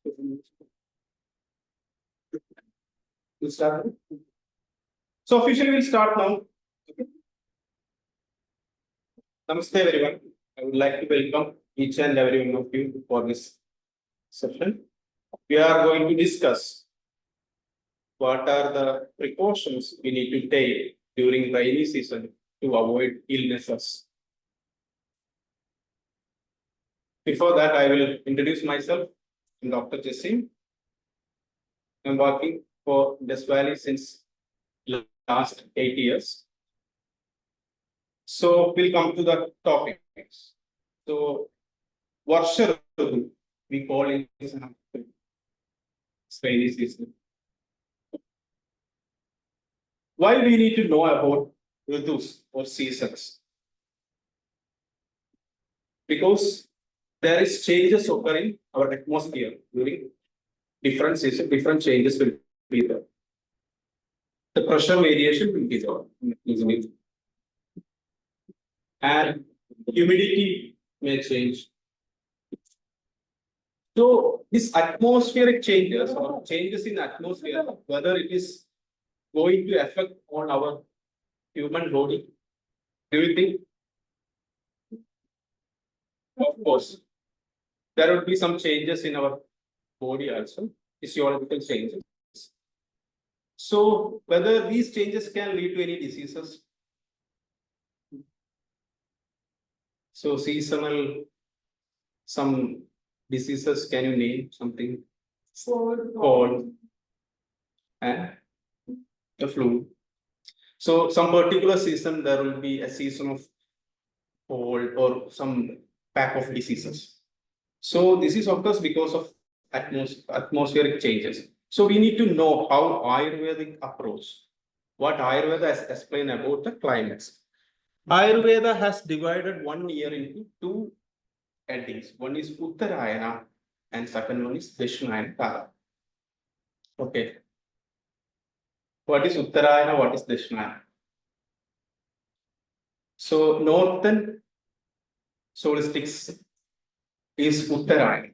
We'll start. So officially we'll start now. Okay. Namaste everyone. I would like to welcome each and every one of you for this session. We are going to discuss what are the precautions we need to take during rainy season to avoid illnesses. Before that, I will introduce myself. I'm Dr. Jaseem. I'm working for Indus Valley since last 8 years. So we'll come to the topics. So Varsha Ritu, we call it rainy season. Why we need to know about Ritus or seasons? Because there is changes occurring our atmosphere during different seasons, different changes will be there. The pressure variation will be there. And humidity may change. So these atmospheric changes or changes in atmosphere, whether it is going to affect on our human body, do you think? Of course, there will be some changes in our body also, physiological changes. So whether these changes can lead to any diseases. So seasonal, some diseases, can you name something? Cold and the flu. So some particular season, there will be a season of cold or some pack of diseases. So this is of course because of atmospheric changes. So we need to know how Ayurvedic approach, what Ayurveda has explained about the climates. Ayurveda has divided 1 year into 2 headings. One is Uttarayana and second one is Dakshinayana Kala. Okay. What is Uttarayana? What is Dakshinayana? So northern solstice is Uttarayana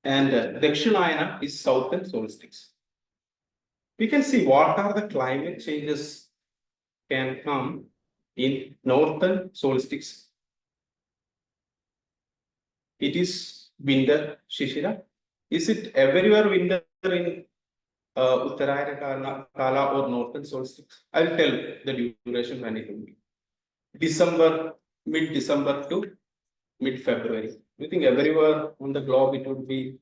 and Dakshinayana is southern solstice. We can see what are the climate changes can come in northern solstice. It is winter, Shishira. Is it everywhere winter in Uttarayana Kala or northern solstice? I will tell the duration when it will be. December, mid-December to mid-February. Do you think everywhere on the globe it would be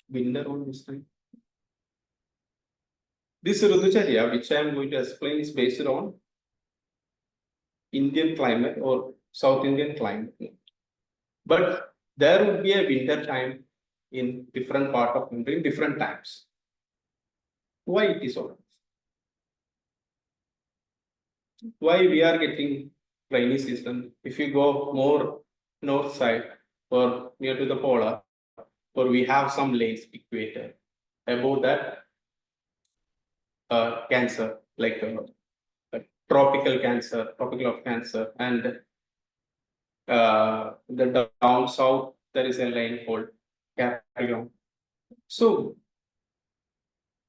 winter on this time? This Rutucharya, which I am going to explain, is based on Indian climate or South Indian climate. But there would be a winter time in different part of India in different times. Why it is so? Why we are getting rainy season? If you go more north side or near to the polar, or we have some lanes equator. Above that, cancer, like tropical cancer, tropical of cancer, and the down south there is a line called Capricorn. So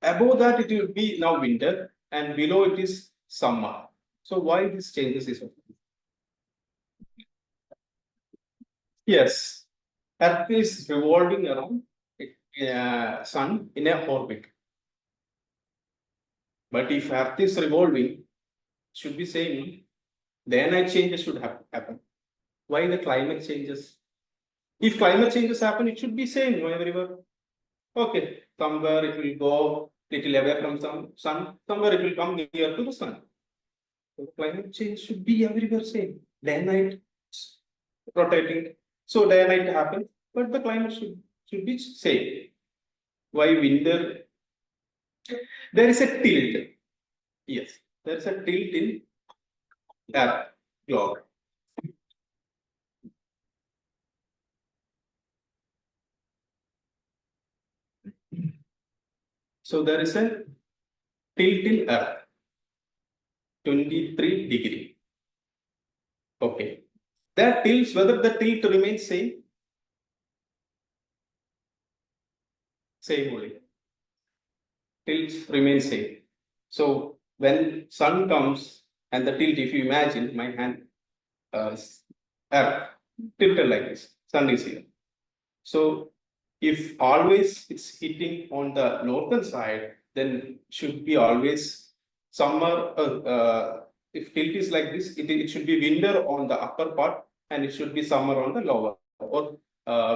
above that it will be now winter, and below it is summer. So why this changes is okay? Yes, Earth is revolving around Sun in a orbit. But if Earth is revolving, should be same, then a changes should happen. Why the climate changes? If climate changes happen, it should be same everywhere. Okay, somewhere it will go little away from sun, somewhere it will come near to the sun. So climate change should be everywhere same. Day and night rotating. So day and night happen, but the climate should be same. Why winter? There is a tilt. Yes, there is a tilt in that clock. So there is a tilt in Earth, 23 degree. Okay. That tilts, whether the tilt remains same. same only. Tilt remains same. So when sun comes and the tilt, if you imagine my hand tilted like this, sun is here. So if always it's hitting on the northern side, then should be always summer. If tilt is like this, it should be winter on the upper part and it should be summer on the lower. Or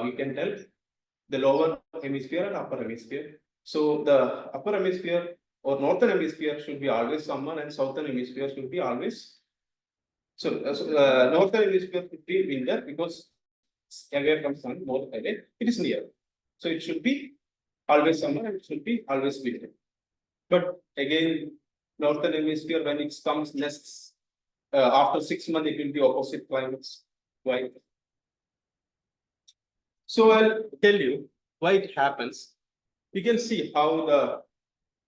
we can tell the lower hemisphere and upper hemisphere. So the upper hemisphere or northern hemisphere should be always summer and southern hemisphere should be always. So, northern hemisphere should be winter because away from sun, more away, it is near. So it should be always summer and it should be always winter. But again, northern hemisphere when it comes next after 6 months, it will be opposite climates. Why? So I'll tell you why it happens. You can see how the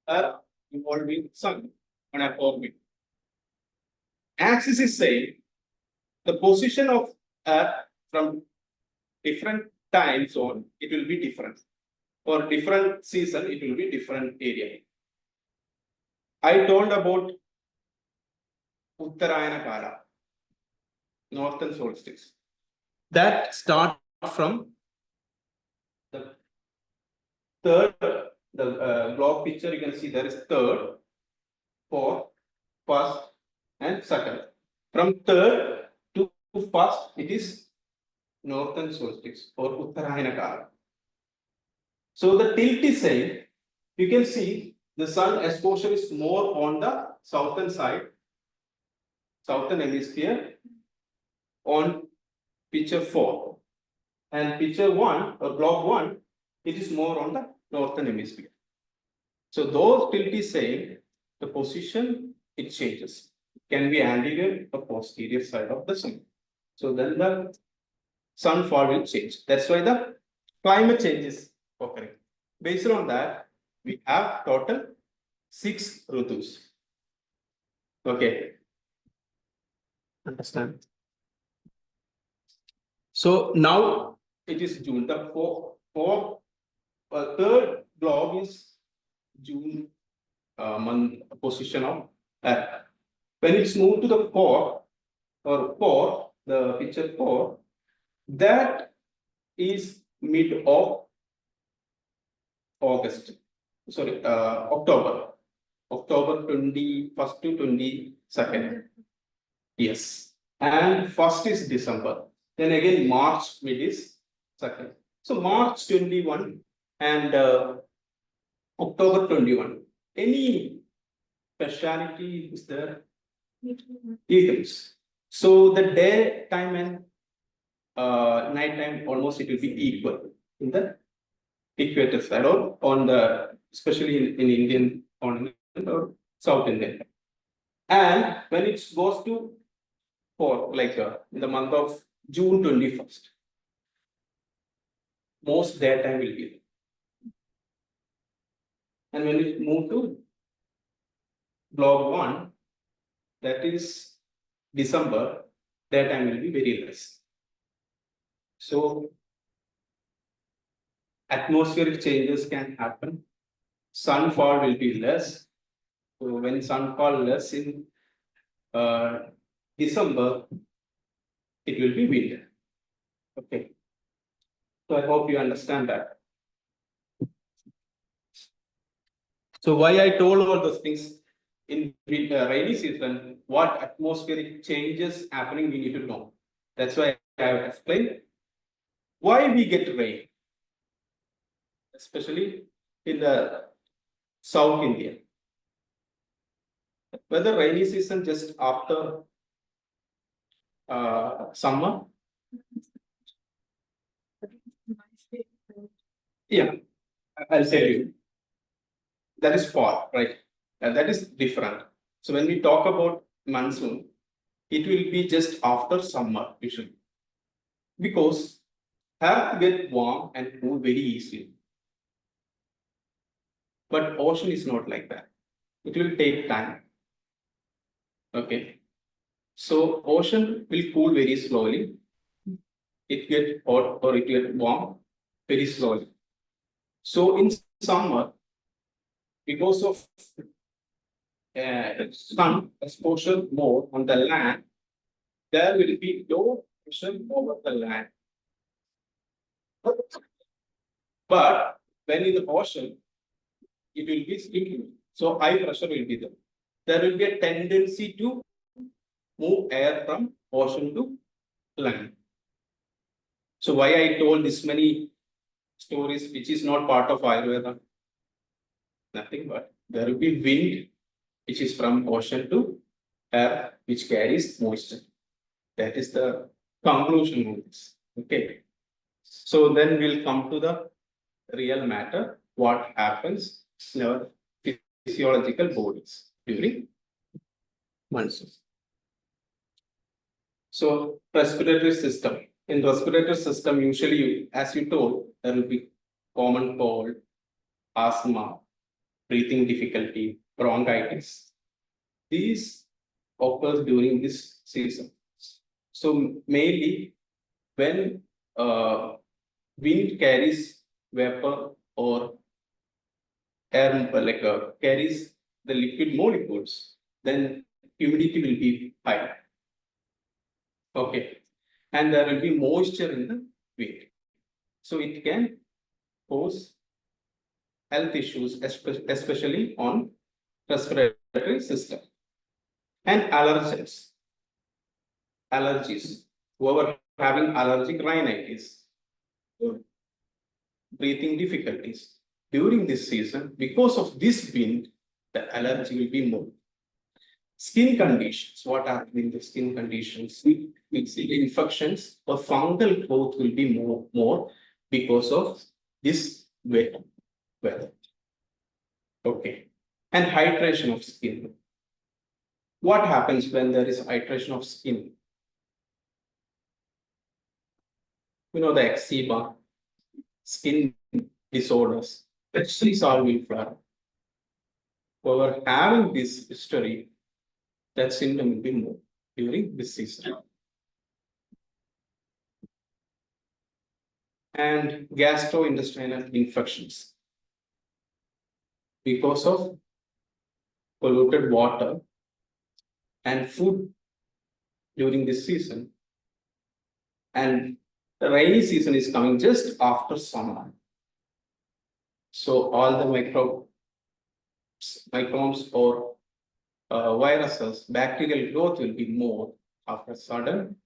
Earth involving Sun on an orbit. Axis is saying the position of Earth from different time zone, it will be different. For different season, it will be different area. I told about Uttarayana Kala, northern solstice. That starts from the third, the globe picture, you can see there is third, fourth, first, and second. From third to first, it is northern solstice or Uttarayana Kala. So the tilt is saying, you can see the sun exposure is more on the southern side, southern hemisphere on picture 4. And picture 1 or block 1, it is more on the northern hemisphere. So those tilt is saying the position it changes. It can be anterior or posterior side of the sun. So then the sunfall will change. That's why the climate change is occurring. Based on that, we have total 6 Rutus. Okay. Understand? So now it is June. The third block is June month position of Earth. When it's moved to the fourth or fourth, the picture 4, that is mid of August. Sorry, October 21st to 22nd. Yes. And first is December. Then again, March mid is second. So March 21 and October 21. Any speciality is there? Eclipse. So the daytime and nighttime almost it will be equal in the equator side or on the, especially in Indian continent or South Indian. And when it goes to in the month of June 21st, most daytime will be. And when it move to block 1, that is December, daytime will be very less. So atmospheric changes can happen. Sunfall will be less. So when sunfall less in December, it will be winter. Okay. So I hope you understand that. So why I told all those things in rainy season, what atmospheric changes happening we need to know. That's why I have explained why we get rain, especially in the South India. Whether rainy season just after summer. Yeah, I'll tell you. That is fall, right? And that is different. So when we talk about monsoon, it will be just after summer usually. Because earth get warm and cool very easily. But ocean is not like that. It will take time. Okay. So ocean will cool very slowly. It get hot or it get warm very slowly. So in summer, because of sun exposure more on the land, there will be low pressure over the land. But when in the ocean, it will be sinking. So high pressure will be there. There will be a tendency to move air from ocean to land. So why I told this many stories which is not part of Ayurveda? Nothing but there will be wind which is from ocean to air which carries moisture. That is the conclusion of this. Okay. So then we'll come to the real matter, what happens in our physiological bodies during monsoon. So respiratory system. In respiratory system, usually, as you told, there will be common cold, asthma, breathing difficulty, bronchitis. These occurs during this season. So mainly when wind carries vapor or air carries the liquid molecules, then humidity will be high. Okay, and there will be moisture in the wind, so it can cause health issues, especially on respiratory system. And allergens, allergies. Whoever having allergic rhinitis, breathing difficulties during this season, because of this wind, the allergy will be more. Skin conditions, what are the skin conditions? Infections or fungal growth will be more because of this wet weather. Okay. And hydration of skin. What happens when there is hydration of skin? You know, the eczema, skin disorders, these all will flower. Whoever having this history, that symptom will be more during this season. And gastrointestinal infections. Because of polluted water and food during this season. And the rainy season is coming just after summer. So all the microbes or viruses, bacterial growth will be more after sudden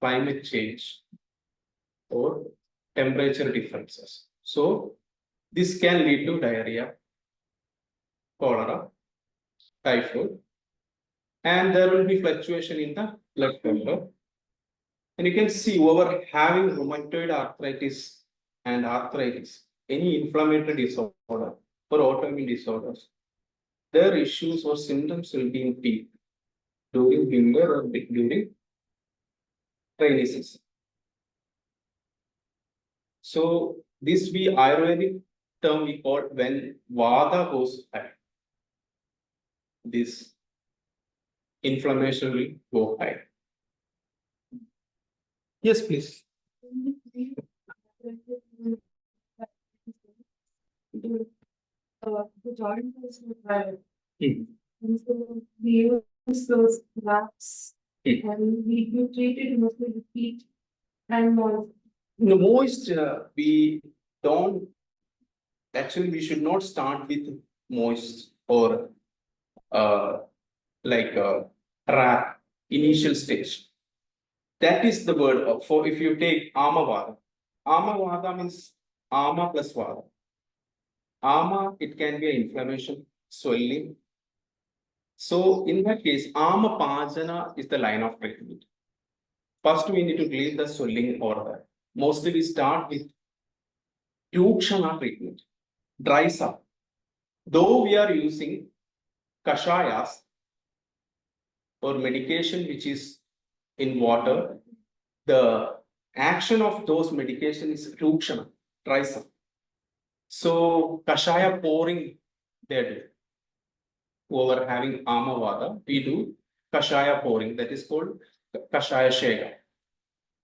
climate change or temperature differences. So this can lead to diarrhea, cholera, typhoid, and there will be fluctuation in the blood pressure. And you can see over having rheumatoid arthritis and arthritis, any inflammatory disorder or autoimmune disorders, their issues or symptoms will be in peak during winter or during rainy season. So this be Ayurvedic term we call when Vata goes high. This inflammation will go high. Yes, please. The joint is required. And so we use those wraps and we treat it mostly with heat and moist. The moist, we don't, actually we should not start with moist or rare initial stage. That is the word for if you take Amavada. Amavada means Ama plus Vada. Ama, it can be an inflammation, swelling. So in that case, Ama Pajana is the line of treatment. First, we need to clear the swelling order. Mostly we start with Rukshana treatment, dries up. Though we are using Kashayas or medication which is in water, the action of those medication is Rukshana, dries up. So Kashaya pouring they do. Whoever having Amavada, we do Kashaya pouring, that is called Kashaya Shega.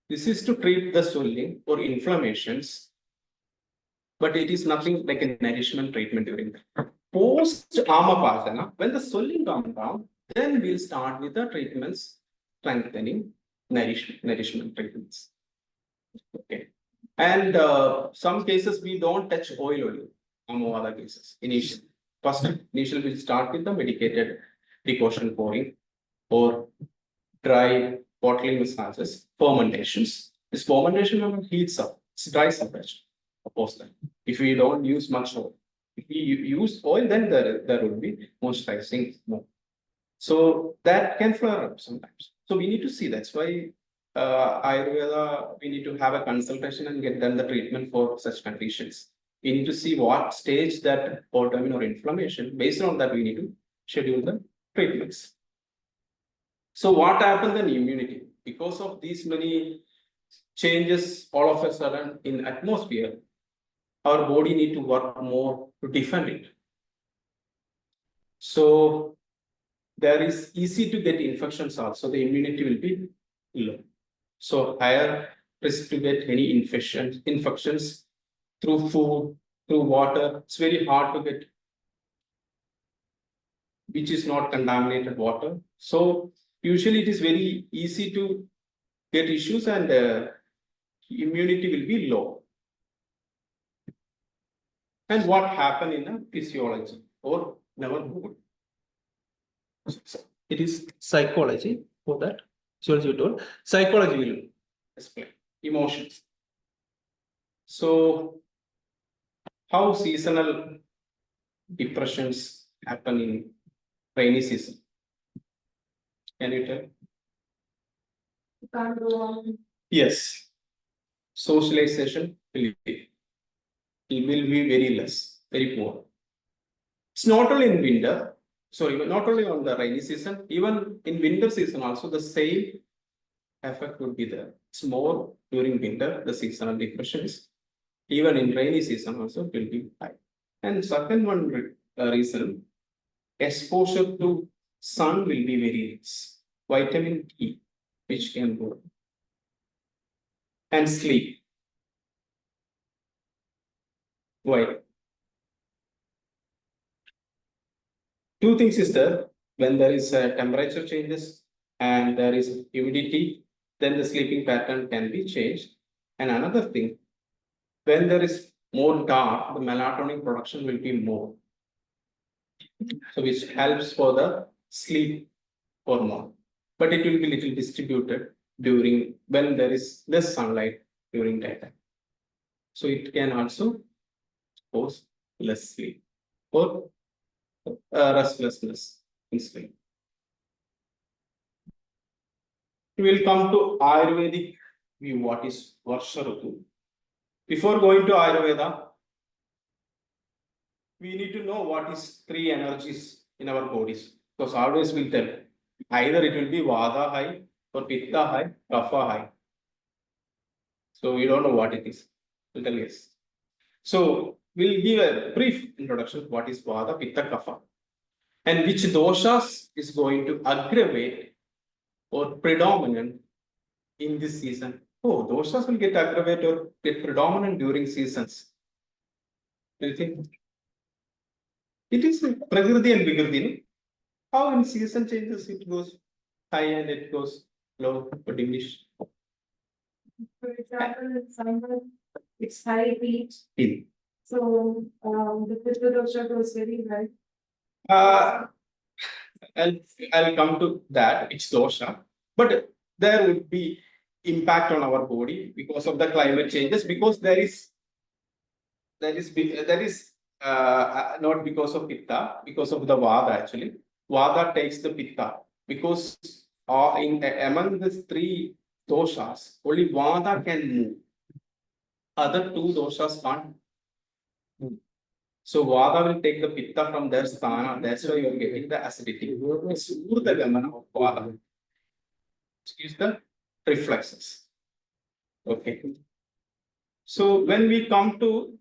This is to treat the swelling or inflammations but it is nothing like a nourishment treatment during that. Post Amapasana, when the swelling comes down, then we'll start with the treatments, strengthening, nourishment treatments. Okay. And some cases we don't touch oil only. Among other cases, initially. First, initially we'll start with the medicated decoction pouring or dry bottling massages, fermentations. This fermentation level heats up, it dries up actually. Suppose that. If we don't use much oil. If we use oil, then there will be moisturizing more. So that can flare up sometimes. So we need to see. That's why Ayurveda, we need to have a consultation and get done the treatment for such conditions. We need to see what stage that autoimmune or inflammation. Based on that, we need to schedule the treatments. So what happened in immunity? Because of these many changes all of a sudden in atmosphere, our body need to work more to defend it. So there is easy to get infections also, the immunity will be low. So higher risk to get any infections through food, through water. It's very hard to get which is not contaminated water. So usually it is very easy to get issues and immunity will be low. And what happened in the physiology or never mood? It is psychology for that. Physiology told. Psychology will explain emotions. So how seasonal depressions happen in rainy season? Can you tell? Can't go on. Yes. Socialization will be very less, very poor. It's not only in winter, sorry, not only on the rainy season, even in winter season also the same effect would be there. It's more during winter, the seasonal depressions. Even in rainy season also will be high. And second one reason, exposure to sun will be very less. Vitamin D, which can go. And sleep. Why? Two things is there. When there is a temperature changes and there is humidity, then the sleeping pattern can be changed. And another thing, when there is more dark, the melatonin production will be more. So which helps for the sleep hormone. But it will be little distributed during when there is less sunlight during daytime. So it can also cause less sleep or restlessness in sleep. We will come to Ayurvedic view, what is Varsha Ritu. Before going to Ayurveda, we need to know what is three energies in our bodies. Because always we'll tell, either it will be Vata high or Pitta high, Kapha high. So we don't know what it is. We'll tell yes. So we'll give a brief introduction, what is Vata, Pitta, Kapha. And which doshas is going to aggravate or predominant in this season. Oh, doshas will get aggravated or get predominant during seasons. Do you think? It is Prakriti and Vikriti. How in season changes it goes high and it goes low or diminish. For example, in summer, it's high heat. Heat. So the Pitta dosha goes very high. I'll come to that. It's dosha, but there would be impact on our body because of the climate changes. Because there is not because of pitta, because of the vada actually. Vada takes the pitta because among the three doshas, only vada can move. Other two doshas can't move. So vada will take the pitta from their sthana. That's why you are getting the acidity. It's urdhagamana of vada. Excuse the reflexes. Okay. So when we come to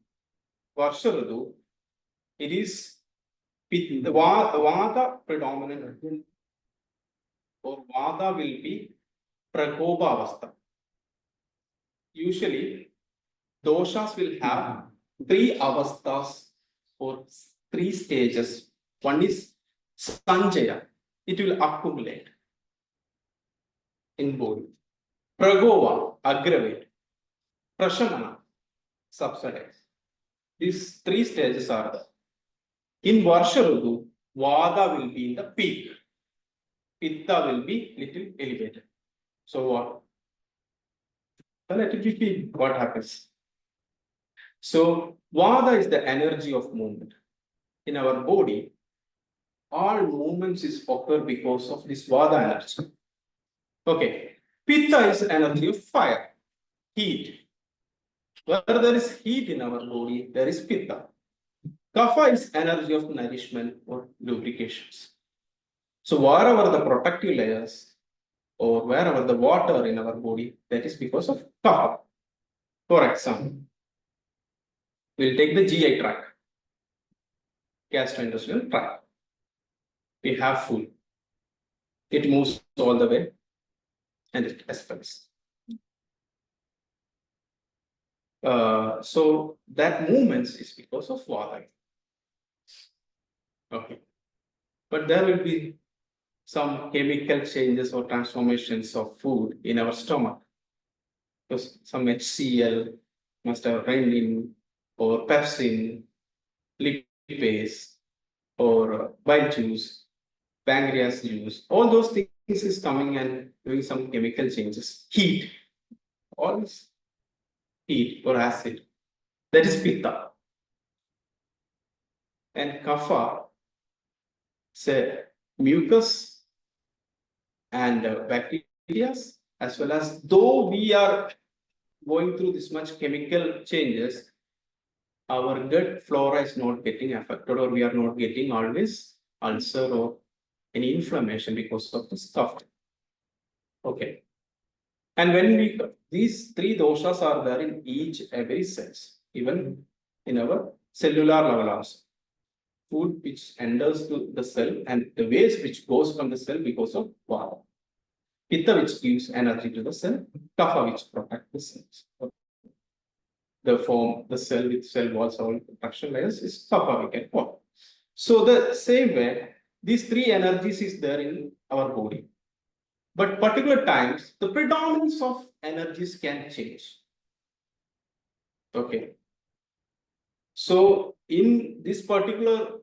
Varsha Ritu, it is the vada predominant or vada will be prakopa avastha. Usually doshas will have three avasthas or three stages. One is sanjaya, it will accumulate in body. Pragova, aggravate. Prashamana, subsidize. These three stages are there. In Varsha Rutu, Vada will be in the peak. Pitta will be little elevated. So what? Let it be peak. What happens? So Vada is the energy of movement. In our body, all movements is occur because of this Vada energy. Okay. Pitta is energy of fire, heat. Where there is heat in our body, there is Pitta. Kapha is energy of nourishment or lubrications. So wherever the protective layers or wherever the water in our body, that is because of Kapha. For example, we'll take the GI tract, gastrointestinal tract. We have food. It moves all the way and it expels. So that movements is because of water. Okay. But there will be some chemical changes or transformations of food in our stomach. Because some HCl must have renin or pepsin, lipase, or bile juice, pancreas juice. All those things is coming and doing some chemical changes. Heat, all this heat or acid. That is pitta. And kapha, say mucus and bacteria, as well as though we are going through this much chemical changes, our gut flora is not getting affected, or we are not getting always ulcer or any inflammation because of the stuff. Okay. And when we these three doshas are there in each every cells, even in our cellular level also. Food which enters to the cell and the waste which goes from the cell because of water. Pitta which gives energy to the cell, kapha which protects the cells. The form, the cell with cell walls or protection layers is kapha we can call. So the same way, these three energies is there in our body. But particular times, the predominance of energies can change. Okay. So in this particular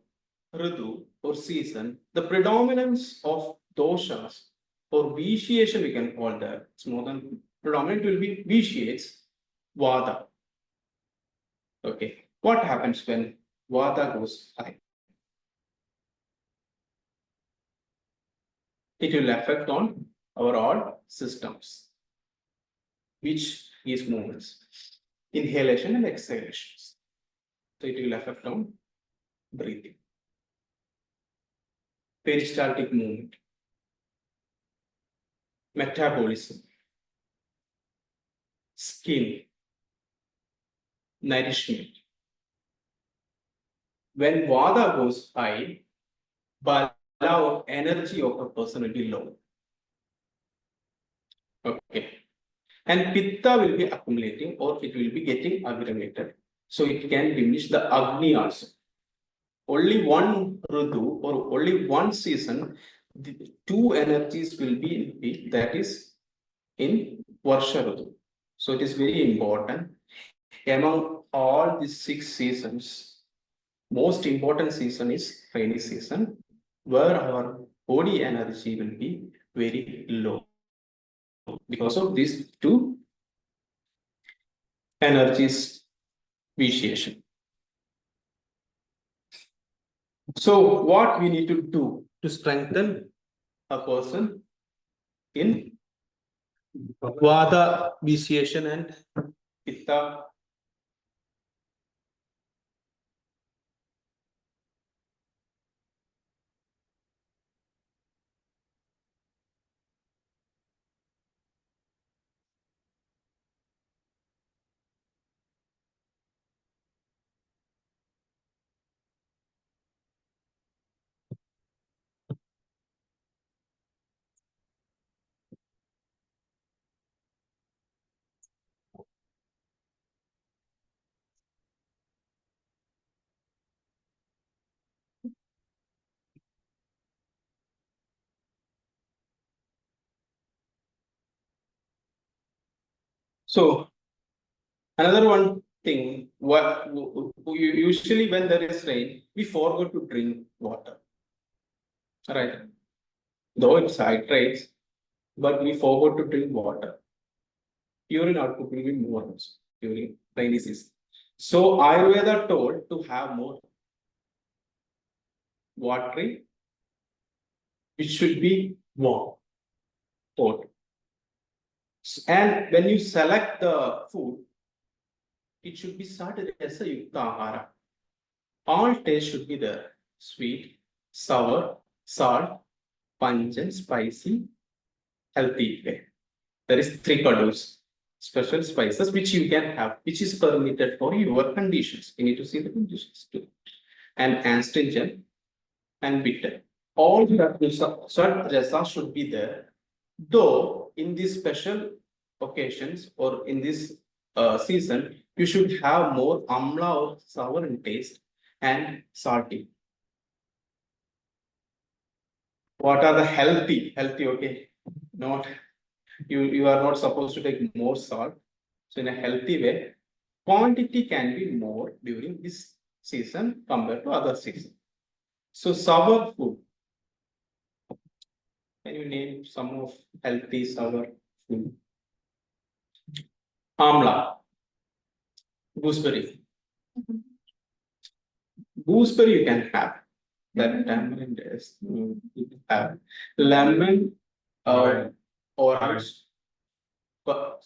Ritu or season, the predominance of doshas or vitiation we can call that, it's more than predominant will be vitiates, vada. Okay. What happens when vada goes high? It will affect on our all systems, which is movements, inhalation and exhalations. So it will affect on breathing, peristaltic movement, metabolism, skin, nourishment. When vada goes high, bala or energy of a person will be low. Okay. And pitta will be accumulating or it will be getting aggravated. So it can diminish the agni also. Only one Ritu or only one season, the two energies will be in peak, that is in Varsha Ritu. So it is very important. Among all these 6 seasons, most important season is rainy season, where our body energy will be very low because of these two energies vitiation. So what we need to do to strengthen a person in Vada vitiation and Pitta So another one thing, what usually when there is rain, we forget to drink water. Right. Though it's hydrates, but we forgot to drink water. Urine output will be more also during rainy season. So Ayurveda told to have more watery, it should be warm, hot. And when you select the food, it should be started as a yukta ahara. All taste should be there: sweet, sour, salt, pungent, spicy, healthy way. There is three kadus, special spices which you can have, which is permitted for your conditions. You need to see the conditions too. And astringent and bitter. All that rasa should be there. Though in these special occasions or in this season, you should have more amla or sour in taste and salty. What are the healthy? Healthy, okay. Not you are not supposed to take more salt. So in a healthy way, quantity can be more during this season compared to other season. So sour food. Can you name some of healthy sour food? Amla, gooseberry. Gooseberry you can have. That tamarind is you can have. Lemon, orange, but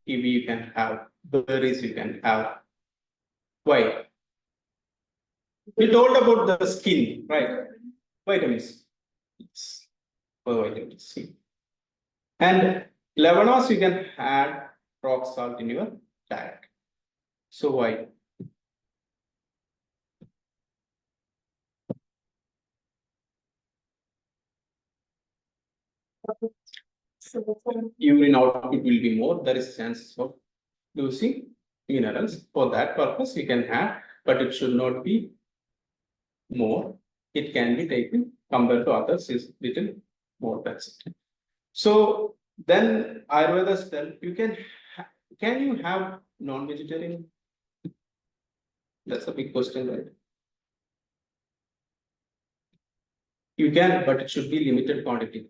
kiwi you can have. Berries you can have. Why? We told about the skin, right? Vitamins. It's for vitamin C. And levanos you can add rock salt in your diet. So why? Urine output will be more. There is chances of losing minerals. For that purpose, you can add, but it should not be more. It can be taken compared to others is little more. That's it. So then Ayurveda tell you can you have non-vegetarian? That's a big question, right? You can, but it should be limited quantity.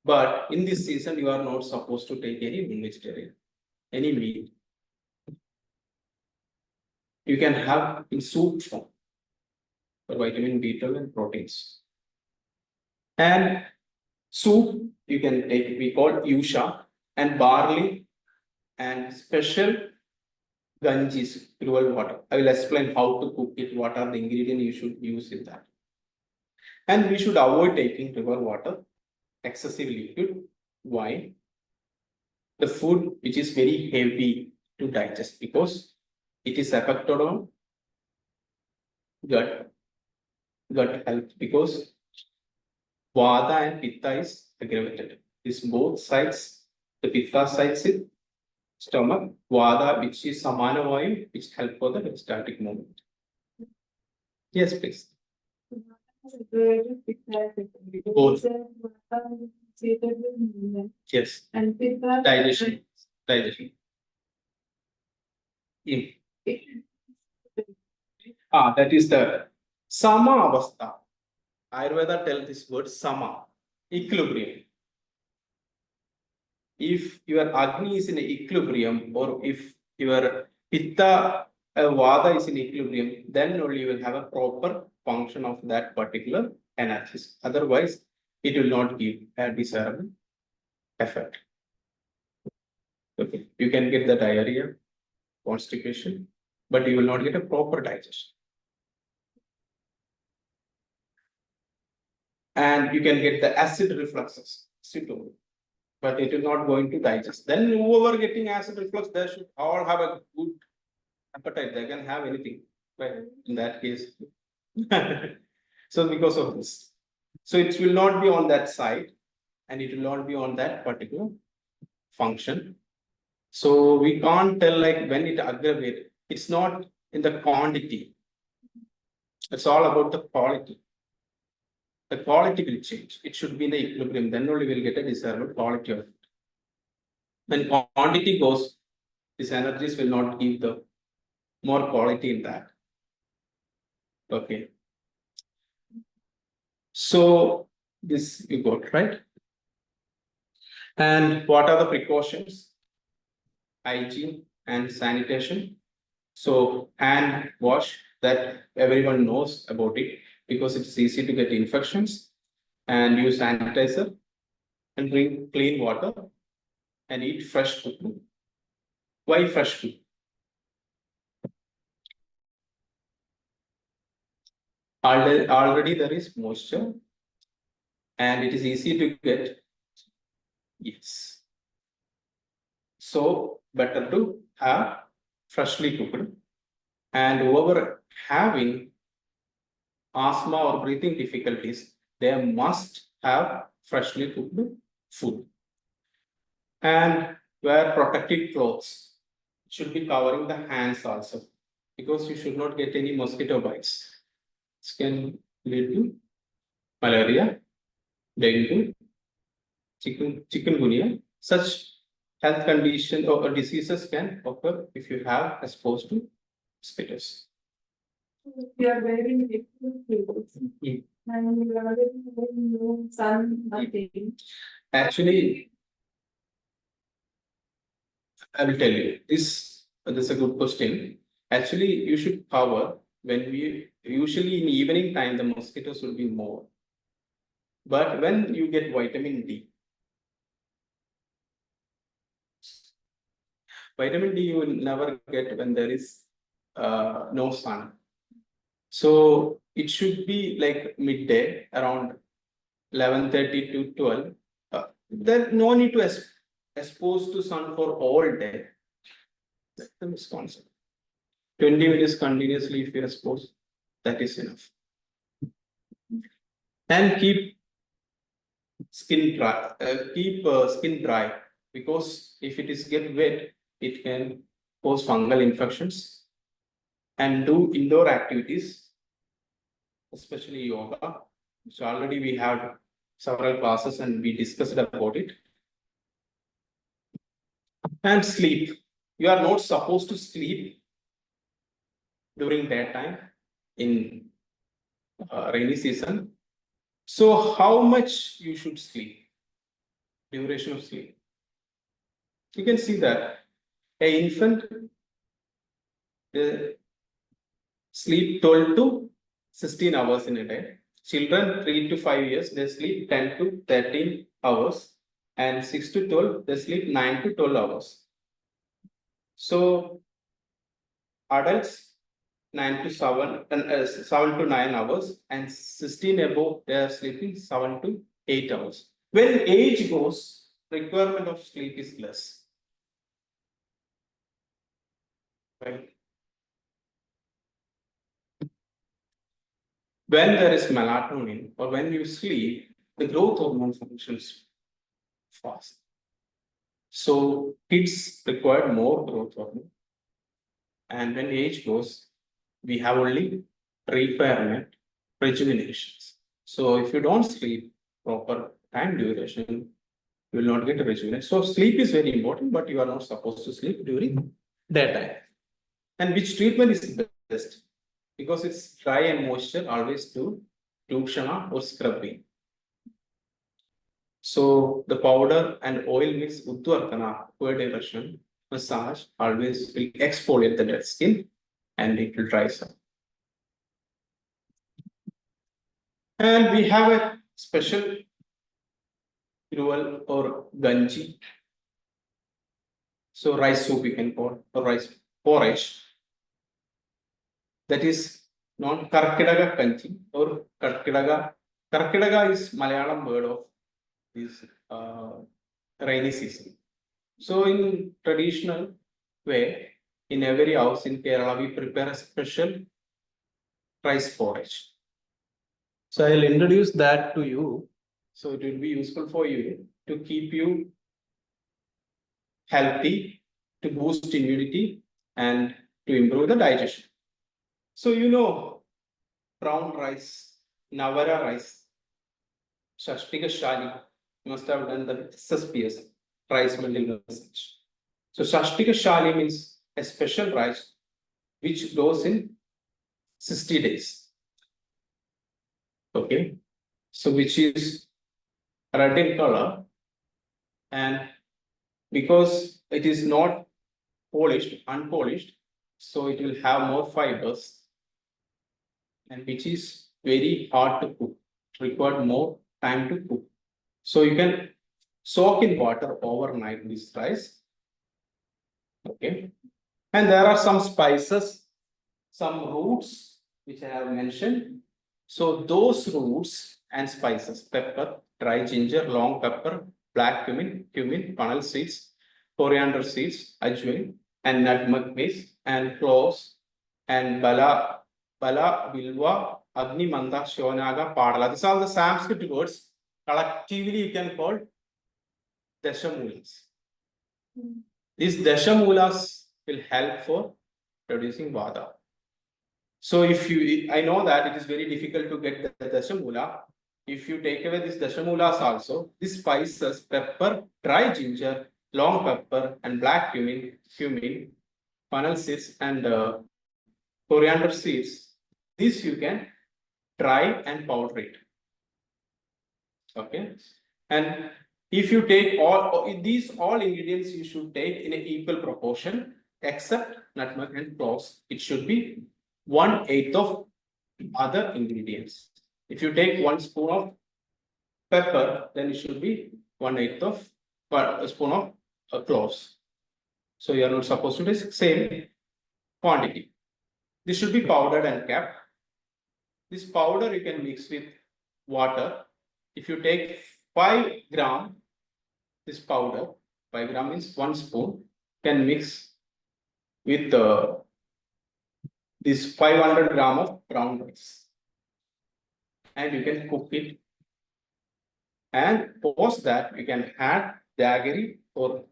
But in this season, you are not supposed to take any non-vegetarian, any meat. You can have in soup form for vitamin B12 and proteins. And soup you can take, we call yusha, and barley and special ganjis, pure water. I will explain how to cook it, what are the ingredients you should use in that. And we should avoid taking pure water, excessive liquid, wine, the food which is very heavy to digest because it is affected on gut health because vada and pitta is aggravated. This both sides, the pitta sides in stomach, vada which is samana vayu, which help for the peristaltic movement. Yes, please. Both. Yes. And Digestion. That is the sama avastha. Ayurveda tells this word sama, equilibrium. If your Agni is in equilibrium or if your Pitta Vada is in equilibrium, then only you will have a proper function of that particular energy. Otherwise, it will not give a desirable effect. Okay, you can get the diarrhea, constipation, but you will not get a proper digestion. And you can get the acid refluxes, but it is not going to digest. Then whoever getting acid reflux, they should all have a good appetite. They can have anything, right? In that case. So because of this. So it will not be on that side and it will not be on that particular function. So we can't tell like when it aggravates. It's not in the quantity. It's all about the quality. The quality will change. It should be in the equilibrium. Then only we'll get a desirable quality of it. When quantity goes, these energies will not give the more quality in that. Okay. So this you got right. And what are the precautions? Hygiene and sanitation. So hand wash, that everyone knows about it because it's easy to get infections, and use sanitizer and drink clean water and eat fresh food. Why fresh food? Already there is moisture and it is easy to get. Yes. So better to have freshly cooked, and whoever having asthma or breathing difficulties, they must have freshly cooked food. And wear protective clothes. Should be covering the hands also, because you should not get any mosquito bites. This can lead to malaria, dengue, chikungunya. Such health condition or diseases can occur if you have exposed to mosquitoes. We are wearing different clothes. And we are wearing no sun, nothing. Actually, I will tell you this. This is a good question. Actually, you should cover when we usually in evening time the mosquitoes will be more. But when you get vitamin D, vitamin D you will never get when there is no sun. So it should be like midday around 11:30 to 12. There no need to expose to sun for all day. That's the misconception. 20 minutes continuously if you expose, that is enough. And keep skin dry. Skin dry, because if it is get wet, it can cause fungal infections. And do indoor activities, especially yoga. So already we had several classes and we discussed about it. And sleep. You are not supposed to sleep during daytime in rainy season. So how much you should sleep? Duration of sleep. You can see that an infant sleep 12 to 16 hours in a day. Children 3 to 5 years, they sleep 10 to 13 hours. And 6 to 12, they sleep 9 to 12 hours. So adults 9 to 7 and 7 to 9 hours, and 16 above, they are sleeping 7 to 8 hours. When age goes, requirement of sleep is less. Right? When there is melatonin or when you sleep, the growth hormone functions fast. So kids require more growth hormone. And when age goes, we have only repairment, rejuvenations. So if you don't sleep proper time duration, you will not get rejuvenation. So sleep is very important, but you are not supposed to sleep during daytime. And which treatment is best? Because it's dry and moisture, always do Tukshana or scrubbing. So the powder and oil mix Uddvartana per direction, massage always will exfoliate the dead skin and it will dry up. And we have a special gruel or ganji. So rice soup you can call, or rice porridge. That is not Karkidaga kanji or Karkidaga. Karkidaga is Malayalam word of this rainy season. So in traditional way, in every house in Kerala, we prepare a special rice porridge. So I'll introduce that to you. So it will be useful for you to keep you healthy, to boost immunity, and to improve the digestion. So you know, brown rice, Navara rice, Shashtika Shali, you must have done the SSPS. rice mill in research. So Shashtika Shali means a special rice which grows in 60 days. Okay, so which is red in color, and because it is not polished, unpolished, so it will have more fibers, and which is very hard to cook, required more time to cook. So you can soak in water overnight this rice. Okay, and there are some spices, some roots which I have mentioned. So those roots and spices, pepper, dry ginger, long pepper, black cumin, fennel seeds, coriander seeds, ajwain, and nutmeg paste, and cloves, and bala, vilva, agni, manda, shonaga, padala. These are the Sanskrit words. Collectively, you can call dashamulas. These dashamulas will help for producing vada. So if you, I know that it is very difficult to get the dashamula. If you take away these dashamulas also, these spices, pepper, dry ginger, long pepper, and black cumin, fennel seeds, and coriander seeds, this you can dry and powder it. Okay, and if you take all these all ingredients, you should take in an equal proportion, except nutmeg and cloves. It should be 1/8 of other ingredients. If you take 1 spoon of pepper, then it should be 1/8 of a spoon of cloves. So you are not supposed to take same quantity. This should be powdered and kept. This powder you can mix with water. If you take 5 gram, this powder, 5 gram means 1 spoon, can mix with this 500 gram of brown rice. And you can cook it. And post that, you can add jaggery or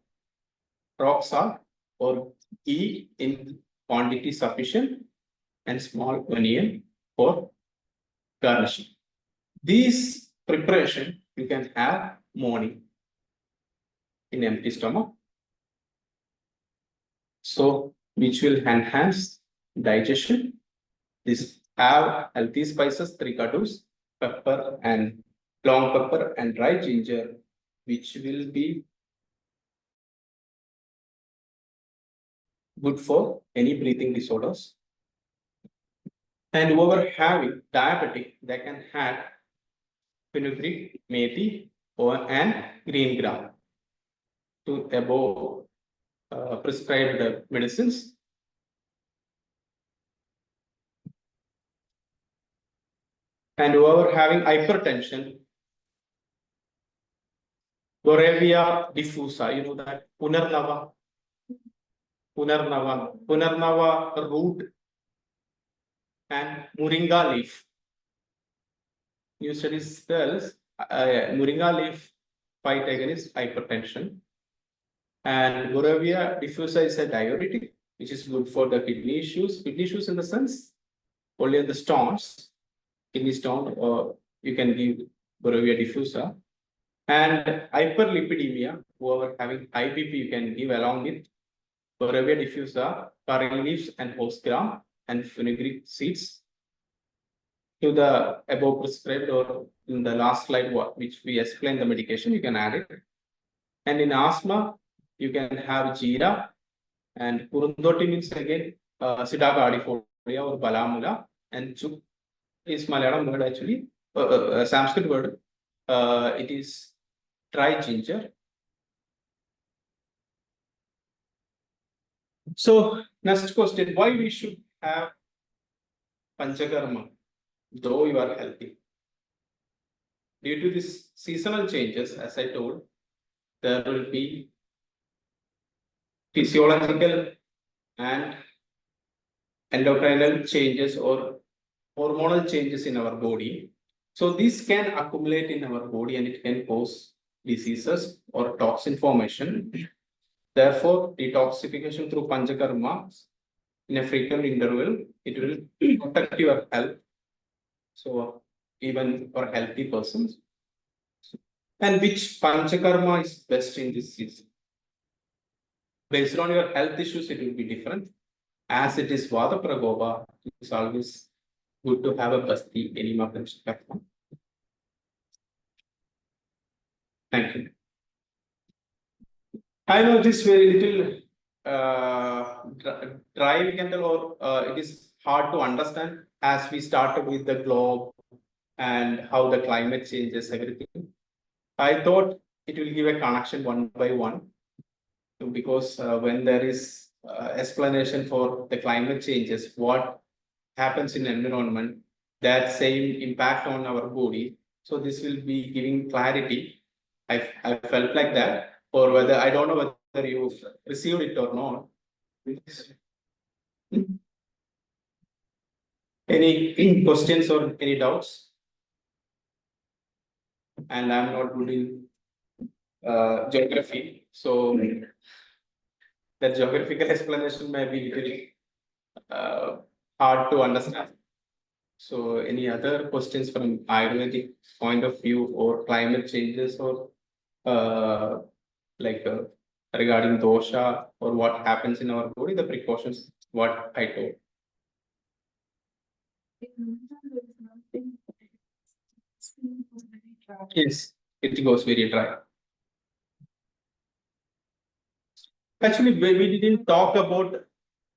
rock salt or ghee in quantity sufficient, and small onion for garnishing. These preparation you can have morning in empty stomach. So which will enhance digestion. This have healthy spices, 3 kadus, pepper and long pepper and dry ginger, which will be good for any breathing disorders. And whoever having diabetic, they can have fenugreek, methi, or and green gram to above prescribed medicines. And whoever having hypertension, Borrelia diffusa, you know that Punarnava root and Moringa leaf. New studies tells Moringa leaf fight against hypertension. And Borrelia diffusa is a diuretic, which is good for the kidney issues. Kidney issues in the sense, only in the stones, kidney stone, or you can give Borrelia diffusa. And hyperlipidemia, whoever having high BP, you can give along with Borrelia diffusa, curry leaves, and horse gram, and fenugreek seeds. To the above prescribed, or in the last slide, which we explained the medication, you can add it. And in asthma, you can have jeera, and kurundoti means again Siddaka ardifolia or balamula, and chuk is Malayalam word actually, Sanskrit word. It is dry ginger. So next question, why we should have Panchakarma though you are healthy? Due to these seasonal changes, as I told, there will be physiological and endocrinal changes or hormonal changes in our body. So this can accumulate in our body and it can cause diseases or toxin formation. Therefore, detoxification through Panchakarma in a frequent interval, it will protect your health. So even for healthy persons. And which panchakarma is best in this season? Based on your health issues, it will be different. As it is Vata Pragopa, it's always good to have a basti enema panchakarma. Thank you. I know this very little dry, we can tell, or it is hard to understand as we started with the globe and how the climate changes everything. I thought it will give a connection one by one, because when there is explanation for the climate changes, what happens in environment, that same impact on our body. So this will be giving clarity. I felt like that, or whether I don't know whether you received it or not. Any questions or any doubts? And I'm not good in geography, so the geographical explanation may be little hard to understand. So any other questions from Ayurvedic point of view, or climate changes, or uh, like regarding dosha, or what happens in our body, the precautions, what I told? Yes, it goes very dry. Actually, we didn't talk about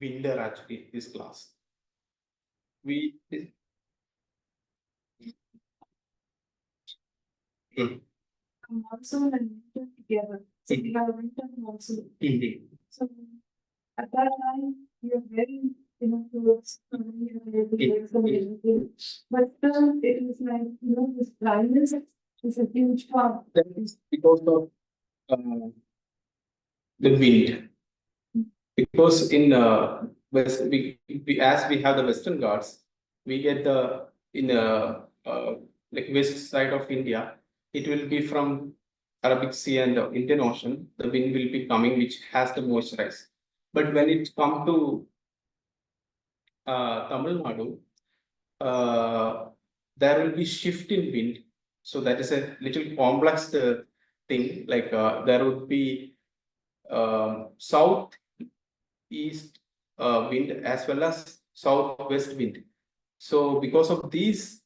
winter actually this class. We Monsoon and winter together. So we have winter and monsoon. Mhm. So at that time, we are very, towards, everything. But still, it is like, this dryness is a huge part. That is because of the wind. Because in west, we as we have the Western Ghats, we get the in like west side of India, it will be from Arabic Sea and the Indian Ocean. The wind will be coming, which has the moisturize. But when it come to Tamil Nadu, there will be shift in wind. So that is a little complex thing. Like there would be south east wind as well as southwest wind. So because of these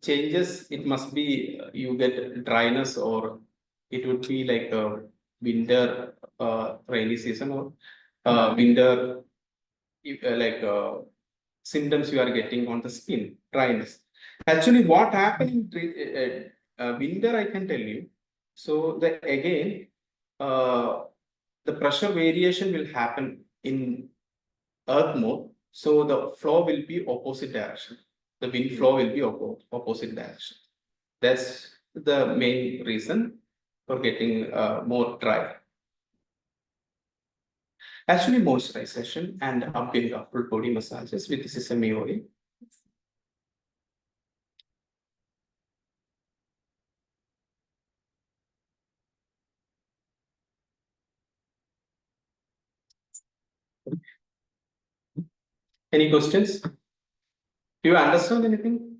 changes, it must be you get dryness, or it would be like a winter rainy season, or winter like symptoms you are getting on the skin, dryness. Actually, what happened in winter, I can tell you. So the again, the pressure variation will happen in earth mode, so the flow will be opposite direction. The wind flow will be opposite direction. That's the main reason for getting more dry. Actually, moisturization and Abhyanga full body massages with sesame oil. Any questions? Do you understand anything?